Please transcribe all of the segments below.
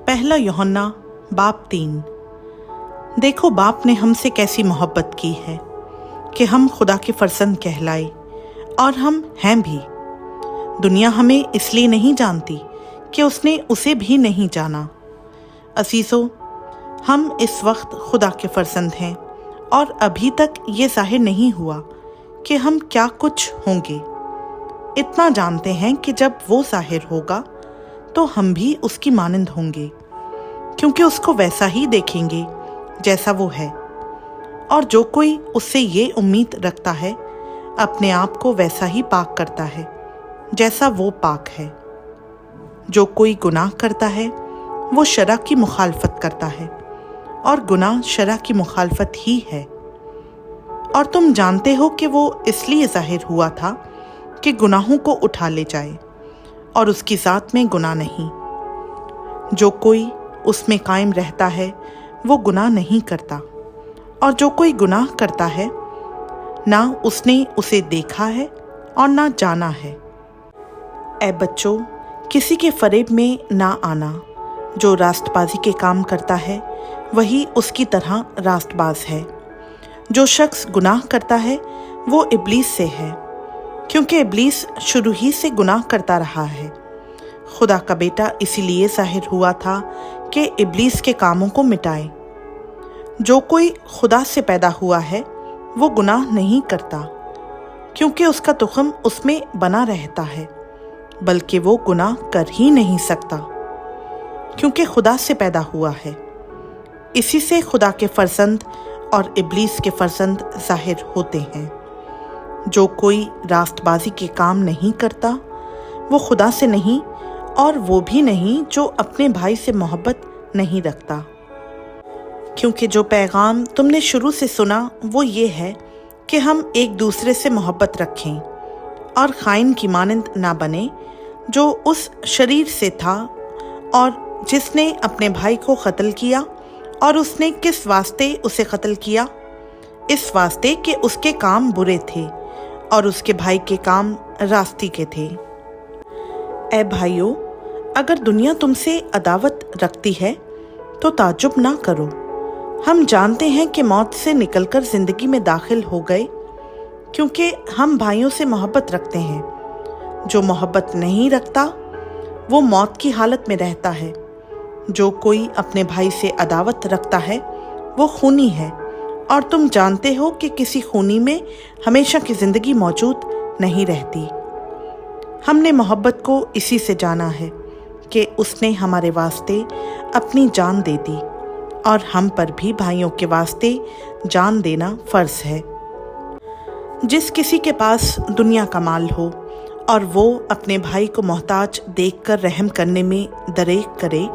पहला यूहन्ना बाब 3। देखो बाप ने हमसे कैसी मोहब्बत की है कि हम खुदा के फर्जंद कहलाए, और हम हैं भी। दुनिया हमें इसलिए नहीं जानती कि उसने उसे भी नहीं जाना। अजीज़ों, हम इस वक्त खुदा के फर्जंद हैं और अभी तक ये जाहिर नहीं हुआ कि हम क्या कुछ होंगे। इतना जानते हैं कि जब वो जाहिर होगा तो हम भी उसकी मानंद होंगे, क्योंकि उसको वैसा ही देखेंगे जैसा वो है। और जो कोई उससे ये उम्मीद रखता है अपने आप को वैसा ही पाक करता है जैसा वो पाक है। जो कोई गुनाह करता है वो शरअ की मुखालफत करता है, और गुनाह शरअ की मुखालफत ही है। और तुम जानते हो कि वो इसलिए जाहिर हुआ था कि गुनाहों को उठा ले जाए, और उसकी ज़ात में गुनाह नहीं। जो कोई उसमें कायम रहता है वो गुनाह नहीं करता, और जो कोई गुनाह करता है ना उसने उसे देखा है और ना जाना है। ऐ बच्चों, किसी के फरेब में ना आना। जो रास्तबाजी के काम करता है वही उसकी तरह रास्तबाज है। जो शख्स गुनाह करता है वो इब्लीस से है, क्योंकि इब्लीस शुरू ही से गुनाह करता रहा है। खुदा का बेटा इसीलिए जाहिर हुआ था कि इब्लीस के कामों को मिटाए। जो कोई खुदा से पैदा हुआ है वो गुनाह नहीं करता, क्योंकि उसका तुख़म उसमें बना रहता है, बल्कि वो गुनाह कर ही नहीं सकता, क्योंकि खुदा से पैदा हुआ है। इसी से खुदा के फर्जंद और इब्लीस के फर्जंद जाहिर होते हैं। जो कोई रास्तबाजी के काम नहीं करता वो खुदा से नहीं, और वो भी नहीं जो अपने भाई से मोहब्बत नहीं रखता। क्योंकि जो पैगाम तुमने शुरू से सुना वो ये है कि हम एक दूसरे से मोहब्बत रखें, और खाइन की मानंद ना बने जो उस शरीर से था और जिसने अपने भाई को कत्ल किया। और उसने किस वास्ते उसे कत्ल किया? इस वास्ते कि उसके काम बुरे थे और उसके भाई के काम रास्ती के थे। ऐ भाइयों, अगर दुनिया तुमसे अदावत रखती है तो ताज्जुब ना करो। हम जानते हैं कि मौत से निकलकर ज़िंदगी में दाखिल हो गए, क्योंकि हम भाइयों से मोहब्बत रखते हैं। जो मोहब्बत नहीं रखता वो मौत की हालत में रहता है। जो कोई अपने भाई से अदावत रखता है वो खूनी है, और तुम जानते हो कि किसी खूनी में हमेशा की ज़िंदगी मौजूद नहीं रहती। हमने मोहब्बत को इसी से जाना है कि उसने हमारे वास्ते अपनी जान दे दी, और हम पर भी भाइयों के वास्ते जान देना फ़र्ज़ है। जिस किसी के पास दुनिया का माल हो और वो अपने भाई को मोहताज देखकर रहम करने में दरेक करे,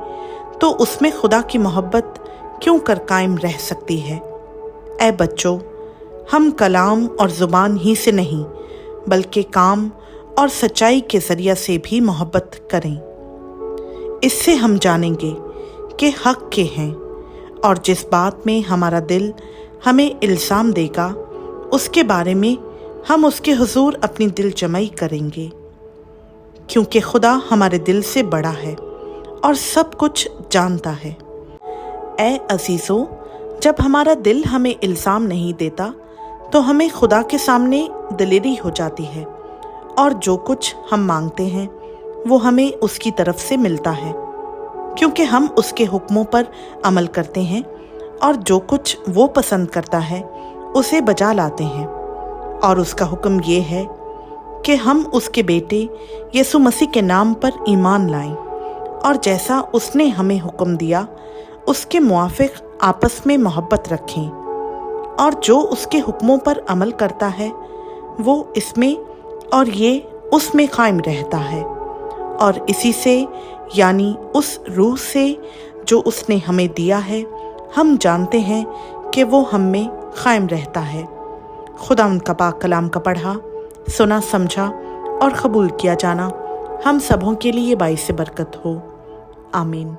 तो उसमें खुदा की मोहब्बत क्यों कर कायम रह सकती है? ऐ बच्चों, हम कलाम और ज़ुबान ही से नहीं बल्कि काम और सच्चाई के ज़रिया से भी मोहब्बत करें। इससे हम जानेंगे कि हक़ के हैं, और जिस बात में हमारा दिल हमें इल्ज़ाम देगा उसके बारे में हम उसके हुज़ूर अपनी दिल जमाई करेंगे, क्योंकि खुदा हमारे दिल से बड़ा है और सब कुछ जानता है। ऐ अजीज़ों, जब हमारा दिल हमें इल्ज़ाम नहीं देता तो हमें खुदा के सामने दिलेरी हो जाती है, और जो कुछ हम मांगते हैं वो हमें उसकी तरफ से मिलता है, क्योंकि हम उसके हुक्मों पर अमल करते हैं, और जो कुछ वो पसंद करता है उसे बजा लाते हैं। और उसका हुक्म ये है कि हम उसके बेटे यीशु मसीह के नाम पर ईमान लाएं, और जैसा उसने हमें हुक्म दिया उसके मुआफिक आपस में मोहब्बत रखें। और जो उसके हुक्मों पर अमल करता है वो इसमें और ये उसमें कायम रहता है, और इसी से यानी उस रूह से जो उसने हमें दिया है हम जानते हैं कि वो हम में कायम रहता है। खुदा उनका पाक कलाम का पढ़ा, सुना, समझा और कबूल किया जाना हम सबों के लिए बाइस बरकत हो। आमीन।